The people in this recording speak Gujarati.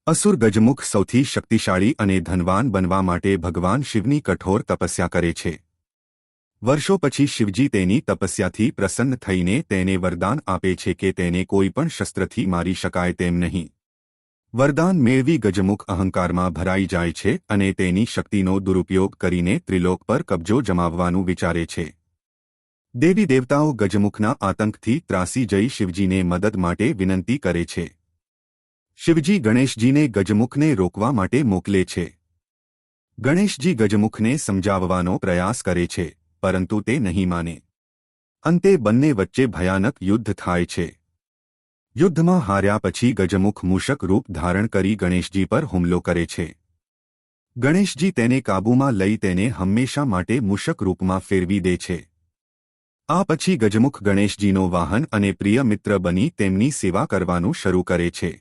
असुर गजमुख સૌથી શક્તિશાળી અને ધનવાન બનવા માટે ભગવાન શિવની કઠોર તપસ્યા કરે છે। વર્ષો પછી શિવજી તેની તપસ્યાથી પ્રસન્ન થઈને તેને વરદાન આપે છે કે તેને કોઈપણ શસ્ત્રથી મારી શકાય તેમ નહીં। વરદાન મેળવી ગજમુખ અહંકારમાં ભરાઈ જાય છે અને તેની શક્તિનો દુરુપયોગ કરીને ત્રિલોક પર કબજો જમાવવાનું વિચારે છે। દેવી દેવતાઓ ગજમુખના આતંકથી ત્રાસી જઈ શિવજીને મદદ માટે વિનંતી કરે છે। શિવજી ગણેશજીને ગજમુખને રોકવા માટે મોકલે છે। ગણેશજી ગજમુખને સમજાવવાનો પ્રયાસ કરે છે, પરંતુ તે નહીં માને। અંતે બંને વચ્ચે ભયાનક યુદ્ધ થાય છે। યુદ્ધમાં હાર્યા પછી ગજમુખ મૂષક રૂપ ધારણ કરી ગણેશજી પર હુમલો કરે છે। ગણેશજી તેને કાબૂમાં લઈ તેને હંમેશા માટે મૂષક રૂપમાં ફેરવી દે છે। આ પછી ગજમુખ ગણેશજીનો વાહન અને પ્રિય મિત્ર બની તેમની સેવા કરવાનું શરૂ કરે છે।